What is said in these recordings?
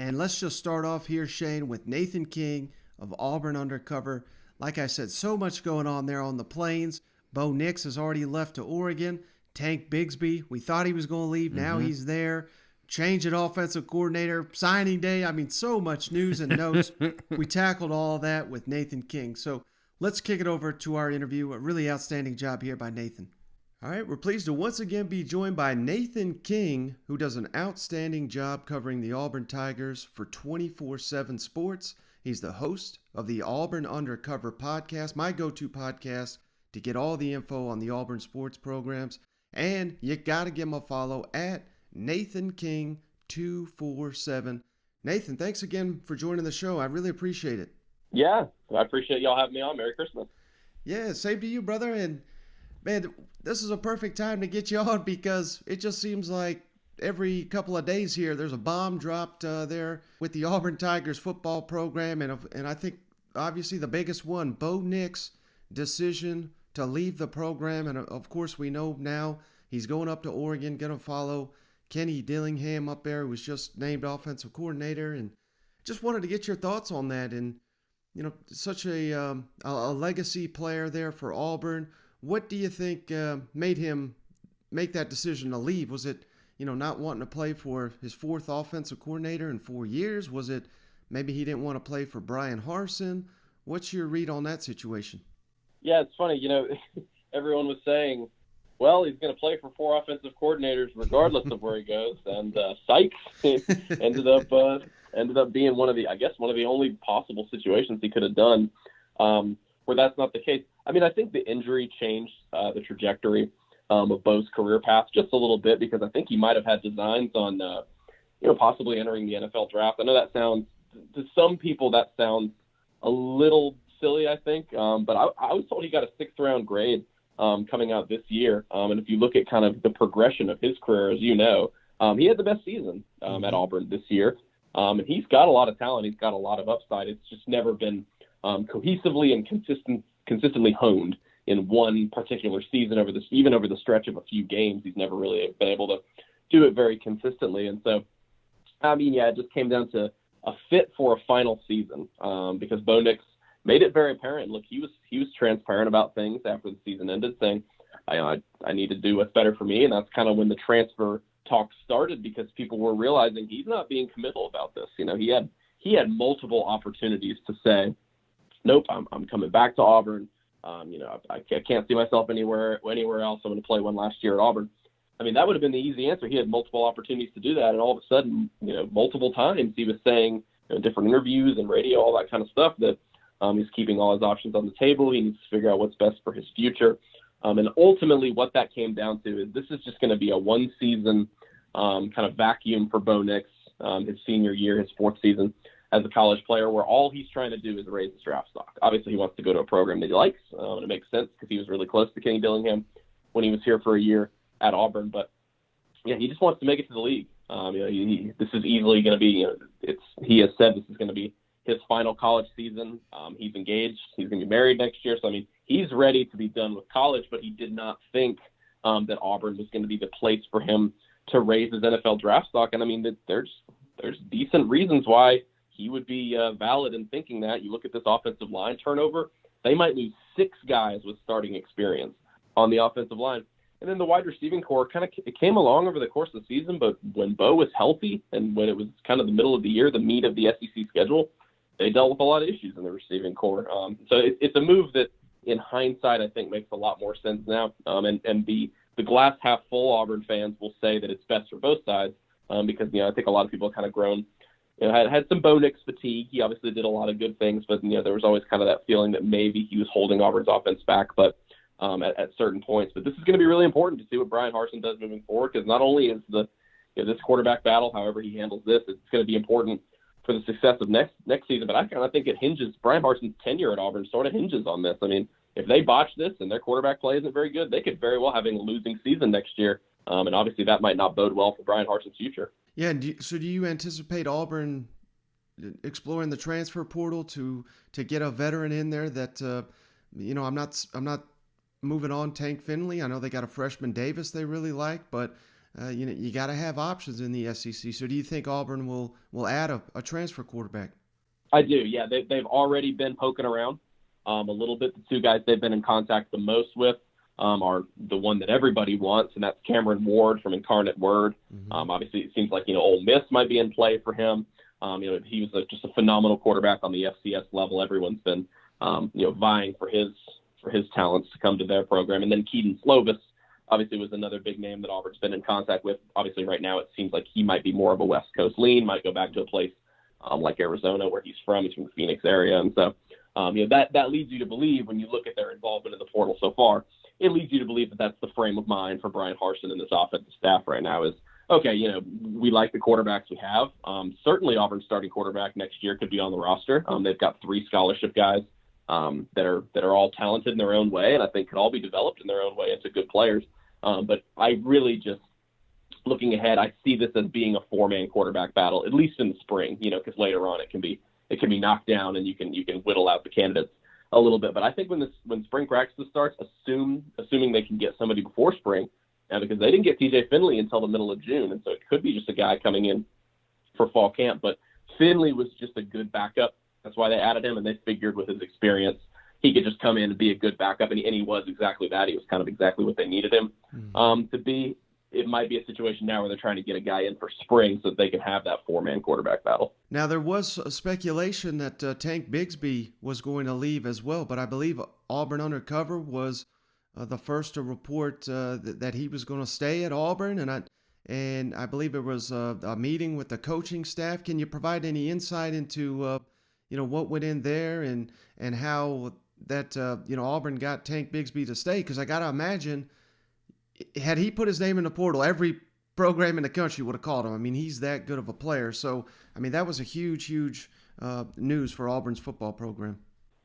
And let's just start off here, Shane, with Nathan King of Auburn Undercover. Like I said, so much going on there on the Plains. Bo Nix has already left to Oregon. Tank Bigsby, we thought he was going to leave. Now he's there. Change at offensive coordinator. Signing day. I mean, so much news and notes. We tackled all of that with Nathan King. So let's kick it over to our interview. A really outstanding job here by Nathan. All right, we're pleased to once again be joined by Nathan King, who does an outstanding job covering the Auburn Tigers for 24/7 Sports. He's the host of the Auburn Undercover podcast, my go-to podcast to get all the info on the Auburn sports programs. And you got to give him a follow at Nathan King 247. Nathan, thanks again for joining the show. I really appreciate it. Yeah, I appreciate y'all having me on. Merry Christmas. Yeah, same to you, brother. And man, this is a perfect time to get you on because it just seems like every couple of days here there's a bomb dropped there with the Auburn Tigers football program. And I think obviously the biggest one, Bo Nix decision to leave the program. And of course we know now he's going up to Oregon, going to follow Kenny Dillingham up there, who was just named offensive coordinator. And just wanted to get your thoughts on that. And, you know, such a legacy player there for Auburn. What do you think made him make that decision to leave? Was it, you know, not wanting to play for his fourth offensive coordinator in 4 years? Was it maybe he didn't want to play for Bryan Harsin? What's your read on that situation? Yeah, it's funny. You know, everyone was saying, well, he's going to play for 4 offensive coordinators regardless of where he goes. And Sykes ended up being one of the only possible situations he could have done where that's not the case. I mean, I think the injury changed the trajectory of Bo's career path just a little bit because I think he might have had designs on, possibly entering the NFL draft. I know that sounds, to some people, that sounds a little silly, I think. But I was told he got a 6th-round grade coming out this year. And if you look at kind of the progression of his career, as you know, he had the best season at Auburn this year. And he's got a lot of talent. He's got a lot of upside. It's just never been cohesively and consistently honed in one particular season even over the stretch of a few games. He's never really been able to do it very consistently. And so, I mean, yeah, it just came down to a fit for a final season because Bo Nix made it very apparent. Look, he was transparent about things after the season ended, saying, I need to do what's better for me. And that's kind of when the transfer talk started because people were realizing he's not being committal about this. You know, he had multiple opportunities to say, nope, I'm coming back to Auburn. I can't see myself anywhere else. I'm going to play one last year at Auburn. I mean, that would have been the easy answer. He had multiple opportunities to do that, and all of a sudden, multiple times he was saying in different interviews and radio, all that kind of stuff, that he's keeping all his options on the table. He needs to figure out what's best for his future. And ultimately, what that came down to is this is just going to be a one-season kind of vacuum for Bo Nix, his senior year, his 4th season as a college player, where all he's trying to do is raise his draft stock. Obviously, he wants to go to a program that he likes, and it makes sense because he was really close to Kenny Dillingham when he was here for a year at Auburn. But yeah, he just wants to make it to the league. This is easily going to be. He has said this is going to be his final college season. He's engaged. He's going to be married next year. So I mean, he's ready to be done with college. But he did not think that Auburn was going to be the place for him to raise his NFL draft stock. And I mean, there's decent reasons why he would be valid in thinking that. You look at this offensive line turnover, they might lose 6 guys with starting experience on the offensive line. And then the wide receiving core it came along over the course of the season, but when Bo was healthy and when it was kind of the middle of the year, the meat of the SEC schedule, they dealt with a lot of issues in the receiving core. So it's a move that, in hindsight, I think makes a lot more sense now. And the glass half full Auburn fans will say that it's best for both sides because, I think a lot of people have kind of grown, had some Bo Nix fatigue. He obviously did a lot of good things, but, there was always kind of that feeling that maybe he was holding Auburn's offense back, but at certain points. But this is going to be really important to see what Bryan Harsin does moving forward, because not only is this quarterback battle, however he handles this, it's going to be important for the success of next season. But I kind of think it hinges, Bryan Harsin's tenure at Auburn sort of hinges on this. I mean, if they botch this and their quarterback play isn't very good, they could very well have a losing season next year. And obviously that might not bode well for Bryan Harsin's future. Yeah, so do you anticipate Auburn exploring the transfer portal to get a veteran in there that, I'm not moving on Tank Finley. I know they got a freshman Davis they really like, but you got to have options in the SEC. So do you think Auburn will add a transfer quarterback? I do. Yeah, they've already been poking around a little bit. The two guys they've been in contact the most with are the one that everybody wants, and that's Cameron Ward from Incarnate Word. Mm-hmm. Obviously, it seems like Ole Miss might be in play for him. He was just a phenomenal quarterback on the FCS level. Everyone's been vying for his talents to come to their program. And then Keaden Slovis obviously was another big name that Auburn's been in contact with. Obviously, right now it seems like he might be more of a West Coast lean, might go back to a place like Arizona, where he's from. He's from the Phoenix area. And so, that leads you to believe, when you look at their involvement in the portal so far, it leads you to believe that that's the frame of mind for Bryan Harsin and this offensive staff right now is, okay, we like the quarterbacks we have. Certainly Auburn's starting quarterback next year could be on the roster. They've got 3 scholarship guys that are all talented in their own way, and I think could all be developed in their own way into good players. But I really just, looking ahead, I see this as being a 4-man quarterback battle, at least in the spring, because later on it can be knocked down and you can whittle out the candidates a little bit. But I think when spring practices starts, assuming they can get somebody before spring, because they didn't get TJ Finley until the middle of June, and so it could be just a guy coming in for fall camp. But Finley was just a good backup. That's why they added him, and they figured with his experience, he could just come in and be a good backup, and he was exactly that. He was kind of exactly what they needed him to be. It might be a situation now where they're trying to get a guy in for spring so that they can have that 4-man quarterback battle. Now, there was a speculation that Tank Bigsby was going to leave as well, but I believe Auburn Undercover was the first to report that he was going to stay at Auburn, and I believe it was a meeting with the coaching staff. Can you provide any insight into what went in there and how that Auburn got Tank Bigsby to stay? Because I got to imagine, had he put his name in the portal, every program in the country would have called him. I mean, he's that good of a player. So, I mean, that was a huge news for Auburn's football program.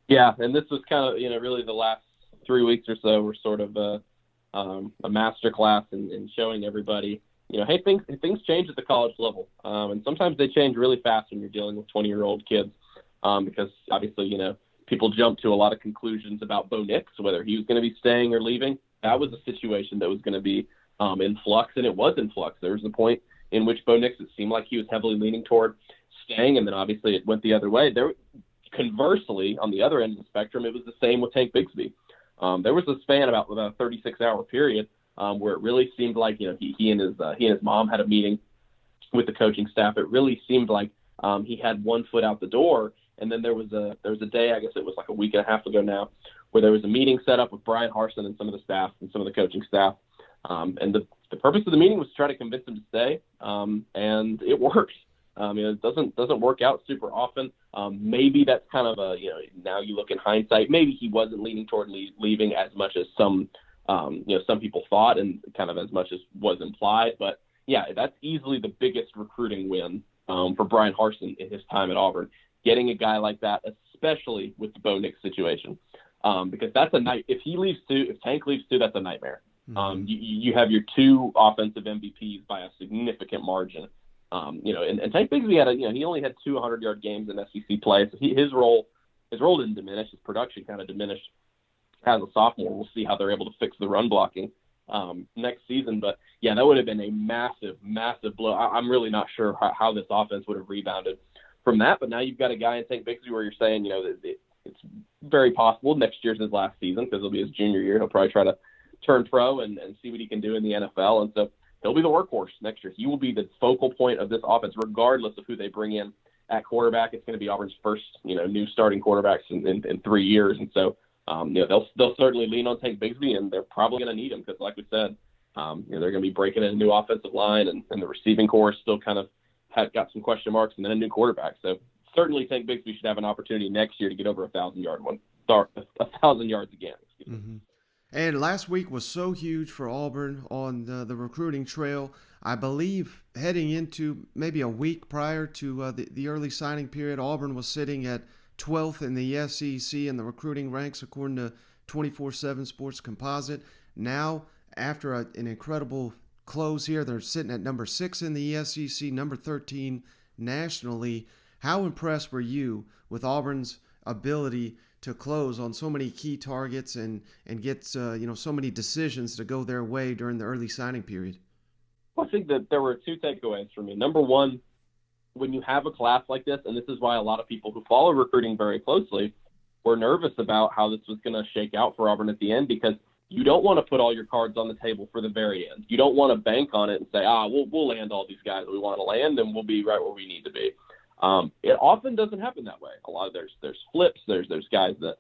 Yeah, and this was kind of, really the last 3 weeks or so were sort of a master class in showing everybody, hey, things change at the college level. And sometimes they change really fast when you're dealing with 20-year-old kids because obviously, people jump to a lot of conclusions about Bo Nix, whether he was going to be staying or leaving. That was a situation that was going to be in flux, and it was in flux. There was a point in which Bo Nix, it seemed like he was heavily leaning toward staying, and then obviously it went the other way. Conversely, on the other end of the spectrum, it was the same with Tank Bigsby. There was a span about a 36-hour period where it really seemed like he and his mom had a meeting with the coaching staff. It really seemed like he had one foot out the door, and then there was a day, I guess it was like a week and a half ago now, where there was a meeting set up with Bryan Harsin and some of the staff and some of the coaching staff. And the purpose of the meeting was to try to convince him to stay, and it worked. It doesn't work out super often. Maybe that's kind of now you look in hindsight, maybe he wasn't leaning toward leaving as much as some people thought and kind of as much as was implied. But yeah, that's easily the biggest recruiting win for Bryan Harsin in his time at Auburn, getting a guy like that, especially with the Bo Nix situation. Because that's if Tank leaves too, that's a nightmare. Mm-hmm. You have your 2 offensive MVPs by a significant margin. And Tank Bigsby had he only had 2 100-yard games in SEC play, so his role didn't diminish. His production kind of diminished as a sophomore. We'll see how they're able to fix the run blocking next season. But yeah, that would have been a massive, massive blow. I'm really not sure how this offense would have rebounded from that. But now you've got a guy in Tank Bigsby where you're saying, it's very possible next year's his last season because it'll be his junior year. He'll probably try to turn pro and see what he can do in the NFL. And so he'll be the workhorse next year. He will be the focal point of this offense, regardless of who they bring in at quarterback. It's going to be Auburn's first, new starting quarterbacks in 3 years. And so, they'll certainly lean on Tank Bigsby, and they're probably going to need him because, like we said, they're going to be breaking in a new offensive line, and the receiving corps still kind of got some question marks, and then a new quarterback. So certainly Tank Bigsby should have an opportunity next year to get over 1,000 yards again. Mm-hmm. And last week was so huge for Auburn on the recruiting trail. I believe heading into maybe a week prior to the early signing period, Auburn was sitting at 12th in the SEC in the recruiting ranks according to 24/7 Sports Composite. Now, after an incredible close here, they're sitting at number 6 in the SEC, number 13 nationally. How impressed were you with Auburn's ability to close on so many key targets and get so many decisions to go their way during the early signing period? Well, I think that there were two takeaways for me. Number one, when you have a class like this, and this is why a lot of people who follow recruiting very closely were nervous about how this was going to shake out for Auburn at the end, because you don't want to put all your cards on the table for the very end. You don't want to bank on it and say, we'll land all these guys that we want to land, and we'll be right where we need to be. It often doesn't happen that way. A lot of there's flips. There's guys that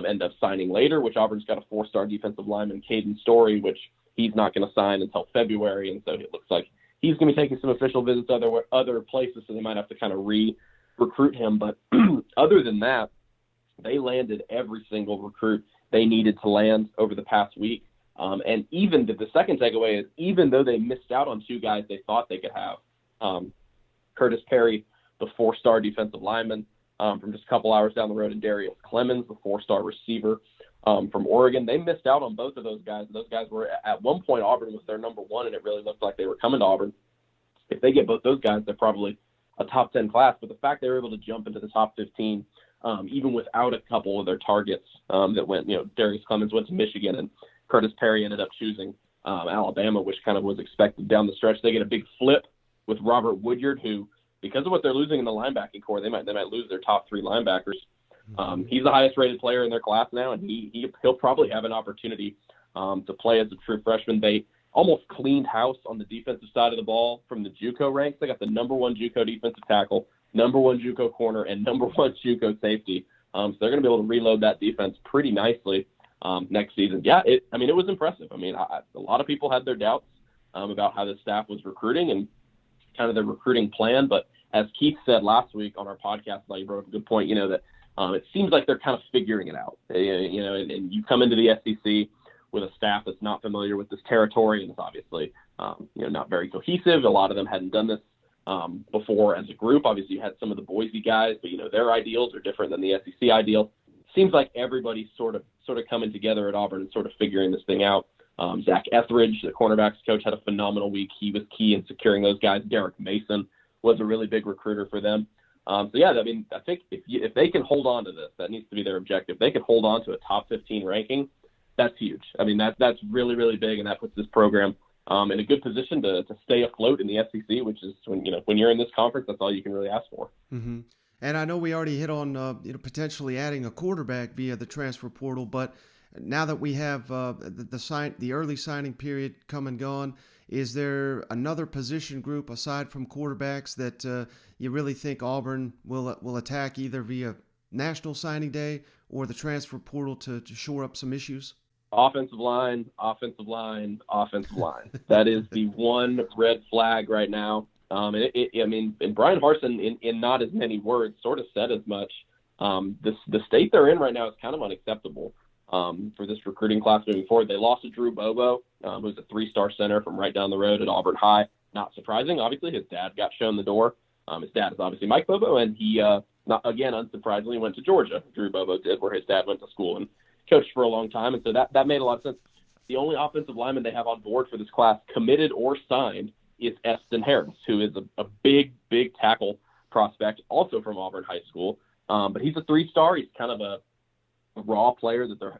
end up signing later, which Auburn's got a 4-star defensive lineman, Keaden Slovis, which he's not going to sign until February, and so it looks like he's going to be taking some official visits other places, so they might have to kind of recruit him. But other than that, they landed every single recruit they needed to land over the past week. And even the second takeaway is, even though they missed out on two guys they thought they could have, Curtis Perry, the 4-star defensive lineman from just a couple hours down the road, and Darius Clemens, the 4-star receiver from Oregon, they missed out on both of those guys. Those guys were, at one point, Auburn was their number one, and it really looked like they were coming to Auburn. If they get both those guys, they're probably a top 10 class. But the fact they were able to jump into the top 15, even without a couple of their targets that went, Darius Clemens went to Michigan, and Curtis Perry ended up choosing Alabama, which kind of was expected down the stretch. They get a big flip with Robert Woodyard, who, because of what they're losing in the linebacking core, they might lose their top 3 linebackers. He's the highest rated player in their class now, and he'll probably have an opportunity to play as a true freshman. They almost cleaned house on the defensive side of the ball from the JUCO ranks. They got the number 1 JUCO defensive tackle, number 1 JUCO corner, and number 1 JUCO safety. So they're going to be able to reload that defense pretty nicely next season. Yeah, it was impressive. A lot of people had their doubts about how the staff was recruiting and kind of their recruiting plan. But as Keith said last week on our podcast, you brought up a good point, that it seems like they're kind of figuring it out. And you come into the SEC with a staff that's not familiar with this territory, and it's obviously, not very cohesive. A lot of them hadn't done this before as a group. Obviously, you had some of the Boise guys, but their ideals are different than the SEC ideals. Seems like everybody's sort of coming together at Auburn and sort of figuring this thing out. Zach Etheridge, the cornerbacks coach, had a phenomenal week. He was key in securing those guys. Derek Mason was a really big recruiter for them. I think if they can hold on to this, that needs to be their objective. If they can hold on to a top 15 ranking, that's huge. That's really, really big, and that puts this program in a good position to stay afloat in the SEC, which is when you're in this conference, that's all you can really ask for. Mm-hmm. And I know we already hit on potentially adding a quarterback via the transfer portal, but now that we have the early signing period come and gone, is there another position group aside from quarterbacks that you really think Auburn will attack either via National Signing Day or the transfer portal to shore up some issues? Offensive line. That is the one red flag right now. And Bryan Harsin, in not as many words, sort of said as much. The state they're in right now is kind of unacceptable for this recruiting class moving forward. They lost to Drew Bobo, who's a 3-star center from right down the road at Auburn High. Not surprising, obviously. His dad got shown the door. His dad is obviously Mike Bobo, and he, unsurprisingly, went to Georgia. Drew Bobo did, where his dad went to school and coached for a long time, and so that made a lot of sense. The only offensive lineman they have on board for this class, committed or signed, is Eston Harris, who is a big tackle prospect, also from Auburn High School. But he's a 3-star. He's kind of a raw player that they're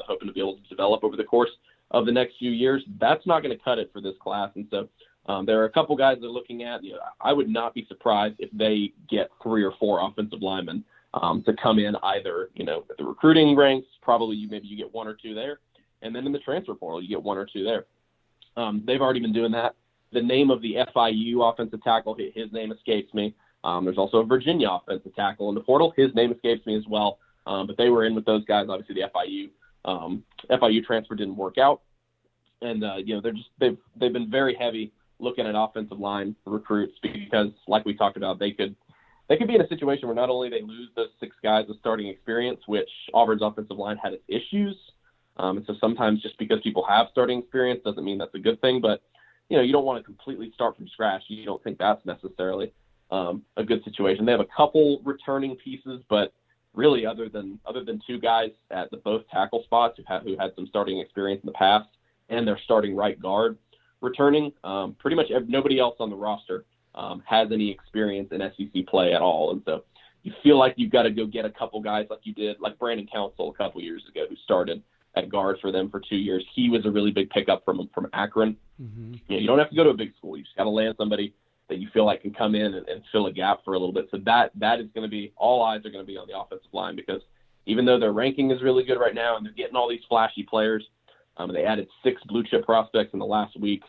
hoping to be able to develop over the course of the next few years. That's not going to cut it for this class, and so there are a couple guys they're looking at. I would not be surprised if they get 3 or 4 offensive linemen to come in either at the recruiting ranks. Probably maybe you get 1 or 2 there, and then in the transfer portal you get 1 or 2 there. They've already been doing that. The name of the FIU offensive tackle, his name escapes me. There's also a Virginia offensive tackle in the portal. His name escapes me as well. But they were in with those guys. Obviously, the FIU transfer didn't work out, and they've been very heavy looking at offensive line recruits because, like we talked about, they could be in a situation where not only they lose those 6 guys with starting experience, which Auburn's offensive line had its issues, and so sometimes just because people have starting experience doesn't mean that's a good thing, but you don't want to completely start from scratch. You don't think that's necessarily a good situation. They have a couple returning pieces, but really other than 2 guys at both tackle spots who had some starting experience in the past, and their starting right guard returning, pretty much nobody else on the roster has any experience in SEC play at all. And so you feel like you've got to go get a couple guys like you did, like Brandon Council a couple years ago, who started at guard for them for 2 years. He was a really big pickup from Akron. Mm-hmm. You don't have to go to a big school. You just got to land somebody that you feel like can come in and fill a gap for a little bit. So that is going to be, all eyes are going to be on the offensive line, because even though their ranking is really good right now and they're getting all these flashy players, they added 6 blue chip prospects in the last week.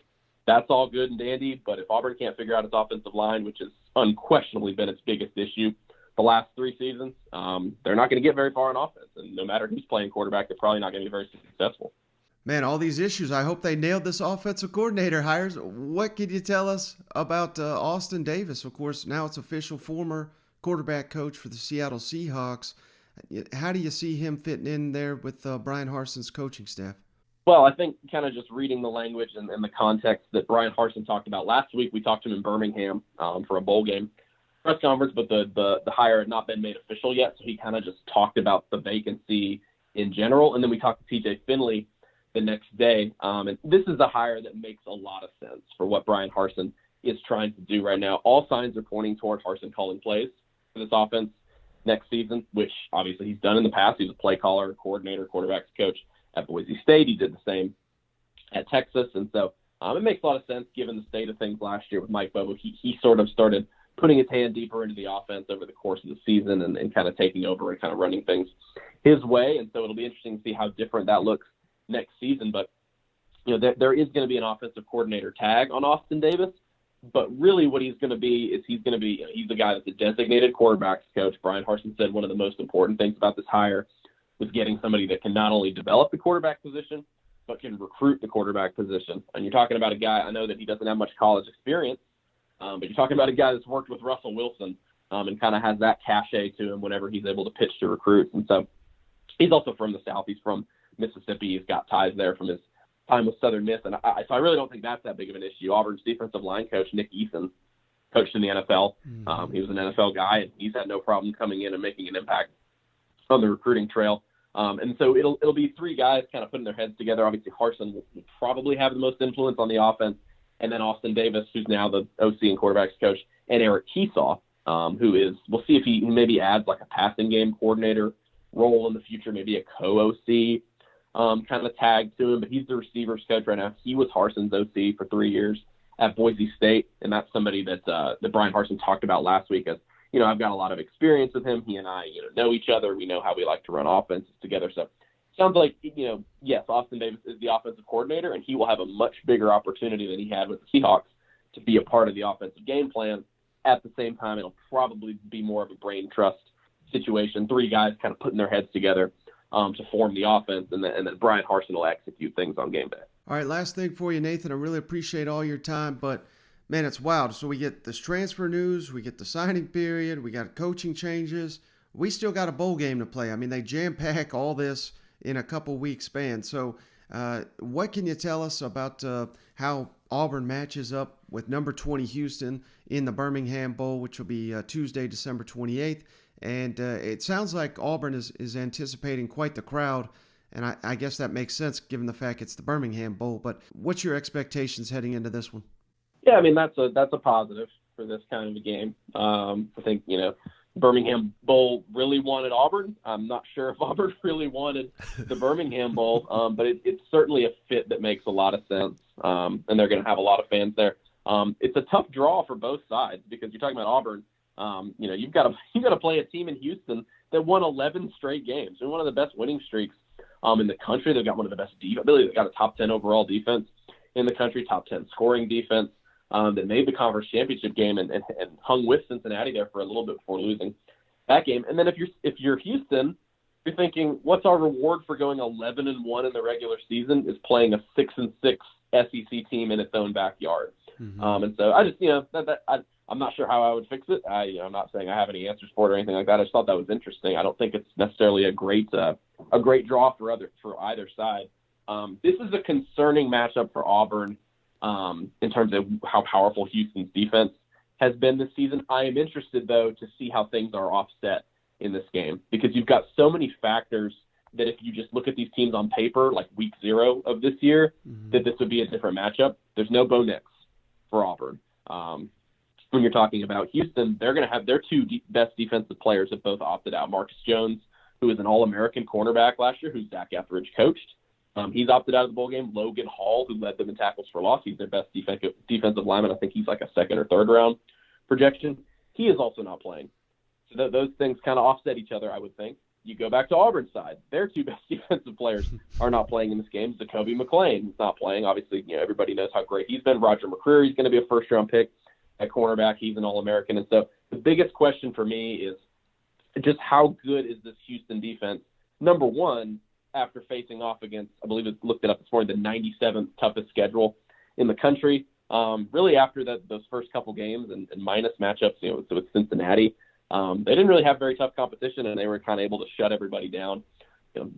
That's all good and dandy, but if Auburn can't figure out its offensive line, which has unquestionably been its biggest issue the last 3 seasons, they're not going to get very far on offense. And no matter who's playing quarterback, they're probably not going to be very successful. Man, all these issues. I hope they nailed this offensive coordinator hires. What could you tell us about Austin Davis? Of course, now it's official, former quarterback coach for the Seattle Seahawks. How do you see him fitting in there with Bryan Harsin's coaching staff? Well, I think kind of just reading the language and the context that Bryan Harsin talked about last week. We talked to him in Birmingham for a bowl game press conference, but the hire had not been made official yet, so he kind of just talked about the vacancy in general. And then we talked to TJ Finley the next day. And this is a hire that makes a lot of sense for what Bryan Harsin is trying to do right now. All signs are pointing toward Harsin calling plays for this offense next season, which obviously he's done in the past. He was a play caller, coordinator, quarterbacks coach at Boise State. He did the same at Texas. And so it makes a lot of sense given the state of things last year with Mike Bobo. He sort of started putting his hand deeper into the offense over the course of the season and kind of taking over and kind of running things his way. And so it'll be interesting to see how different that looks next season. But there is going to be an offensive coordinator tag on Austin Davis, but really what he's going to be is he's the guy that's a designated quarterbacks coach. Bryan Harsin said one of the most important things about this hire was getting somebody that can not only develop the quarterback position but can recruit the quarterback position. And you're talking about a guy, I know that he doesn't have much college experience, but you're talking about a guy that's worked with Russell Wilson and kind of has that cachet to him whenever he's able to pitch to recruits. And so he's also from the South. He's from Mississippi. He's got ties there from his time with Southern Miss. And so I really don't think that's that big of an issue. Auburn's defensive line coach, Nick Eason, coached in the NFL. He was an NFL guy, and he's had no problem coming in and making an impact on the recruiting trail. And so it'll be 3 guys kind of putting their heads together. Obviously, Harsin will probably have the most influence on the offense, and then Austin Davis, who's now the OC and quarterbacks coach, and Eric Keesaw, we'll see if he maybe adds like a passing game coordinator role in the future, maybe a co-OC kind of tag to him, but he's the receivers coach right now. He was Harsin's OC for 3 years at Boise State, and that's somebody that Bryan Harsin talked about last week as, I've got a lot of experience with him. He and I, know each other. We know how we like to run offenses together. So sounds like, yes, Austin Davis is the offensive coordinator, and he will have a much bigger opportunity than he had with the Seahawks to be a part of the offensive game plan. At the same time, it'll probably be more of a brain trust situation, 3 guys kind of putting their heads together to form the offense, and then Bryan Harsin will execute things on game day. All right, last thing for you, Nathan. I really appreciate all your time, but man, it's wild. So we get this transfer news, we get the signing period, we got coaching changes. We still got a bowl game to play. I mean, they jam-pack all this in a couple weeks span. So what can you tell us about how Auburn matches up with number 20 Houston in the Birmingham Bowl, which will be Tuesday, December 28th? And it sounds like Auburn is anticipating quite the crowd, and I guess that makes sense given the fact it's the Birmingham Bowl. But what's your expectations heading into this one? Yeah, I mean, that's a positive for this kind of a game. I think, Birmingham Bowl really wanted Auburn. I'm not sure if Auburn really wanted the Birmingham Bowl, but it's certainly a fit that makes a lot of sense, and they're going to have a lot of fans there. It's a tough draw for both sides because you're talking about Auburn. You've got to play a team in Houston that won 11 straight games. They're one of the best winning streaks in the country. They've got one of the best defense. They've got a top 10 overall defense in the country, top 10 scoring defense. That made the conference championship game and hung with Cincinnati there for a little bit before losing that game. And then if you're Houston, you're thinking, what's our reward for going 11-1 in the regular season? Is playing a 6-6 SEC team in its own backyard. Mm-hmm. And so I just I'm not sure how I would fix it. I'm not saying I have any answers for it or anything like that. I just thought that was interesting. I don't think it's necessarily a great draw for either side. This is a concerning matchup for Auburn. In terms of how powerful Houston's defense has been this season. I am interested, though, to see how things are offset in this game because you've got so many factors that if you just look at these teams on paper, like week 0 of this year, that this would be a different matchup. There's no Bo Nix for Auburn. When you're talking about Houston, they're going to have their 2 best defensive players have both opted out. Marcus Jones, who was an All-American cornerback last year, who Zach Etheridge coached. He's opted out of the bowl game. Logan Hall, who led them in tackles for loss, he's their best defensive lineman. I think he's like a second or third round projection. He is also not playing. So those things kind of offset each other, I would think. You go back to Auburn's side. Their two best defensive players are not playing in this game. Zacoby McClain is not playing. Obviously, everybody knows how great he's been. Roger McCreary is going to be a first-round pick at cornerback. He's an All-American. And so the biggest question for me is just how good is this Houston defense? Number one, after facing off against, I believe I looked it up this morning, the 97th toughest schedule in the country. Really after those first couple games and minus matchups, with Cincinnati, they didn't really have very tough competition, and they were kind of able to shut everybody down,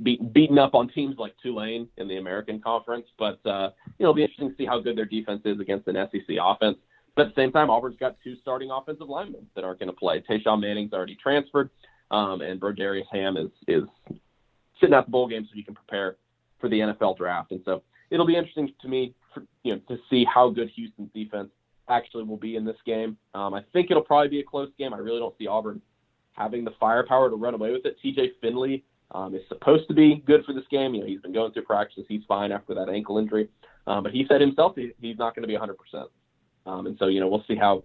beating up on teams like Tulane in the American Conference. But, it'll be interesting to see how good their defense is against an SEC offense. But at the same time, Auburn's got two starting offensive linemen that aren't going to play. Tayshaun Manning's already transferred, and Brodarius Ham is sitting out the bowl game so he can prepare for the NFL draft. And so it'll be interesting to me to see how good Houston's defense actually will be in this game. I think it'll probably be a close game. I really don't see Auburn having the firepower to run away with it. TJ Finley is supposed to be good for this game. He's been going through practices. He's fine after that ankle injury. But he said himself he's not going to be 100%. And so, we'll see how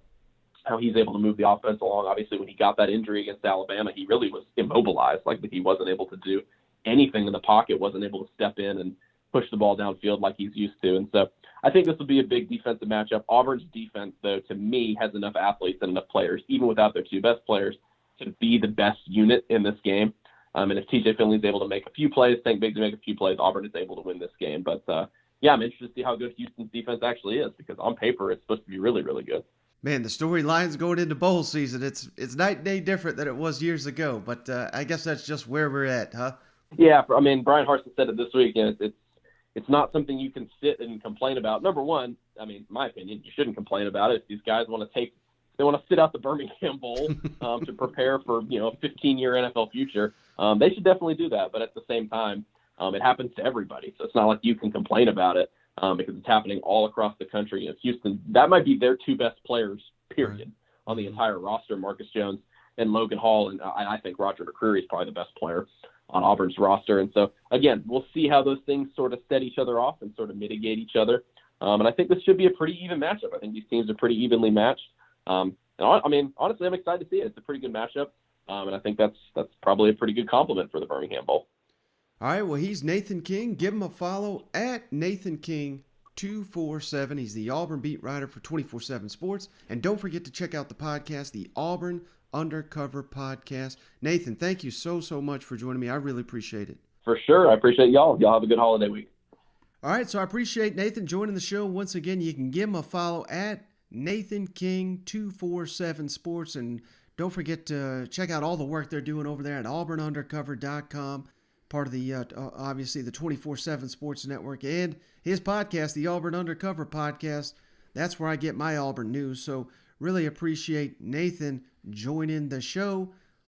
he's able to move the offense along. Obviously, when he got that injury against Alabama, he really was immobilized. Like, he wasn't able to do anything in the pocket, wasn't able to step in and push the ball downfield like he's used to. And so I think this will be a big defensive matchup. Auburn's defense, though, to me, has enough athletes and enough players, even without their two best players, to be the best unit in this game. And if TJ Finley's able to make a few plays, Tank Bigsby make a few plays, Auburn is able to win this game. But, I'm interested to see how good Houston's defense actually is, because on paper it's supposed to be really, really good. Man, the storylines going into bowl season, it's night and day different than it was years ago. But I guess that's just where we're at, huh? Yeah, Bryan Harsin said it this week. It's not something you can sit and complain about. Number one, in my opinion, you shouldn't complain about it. If these guys want to sit out the Birmingham Bowl to prepare for a 15-year NFL future, they should definitely do that. But at the same time, it happens to everybody, so it's not like you can complain about it because it's happening all across the country. Houston, that might be their two best players, period, on the entire roster, Marcus Jones and Logan Hall, and I think Roger McCreary is probably the best player on Auburn's roster. And so, again, we'll see how those things sort of set each other off and sort of mitigate each other. And I think this should be a pretty even matchup. I think these teams are pretty evenly matched. And honestly, I'm excited to see it. It's a pretty good matchup, and I think that's probably a pretty good compliment for the Birmingham Bowl. All right, well, he's Nathan King. Give him a follow at Nathan King 247. He's the Auburn beat writer for 24/7 Sports. And don't forget to check out the podcast, the Auburn Undercover podcast. Nathan, thank you so much for joining me. I really appreciate it. For sure. I appreciate y'all. Y'all have a good holiday week. All right, so I appreciate Nathan joining the show. Once again, you can give him a follow at Nathan King 247 Sports. And don't forget to check out all the work they're doing over there at auburnundercover.com. Part of the, obviously, the 24/7 Sports Network, and his podcast, the Auburn Undercover podcast. That's where I get my Auburn news. So really appreciate Nathan joining the show.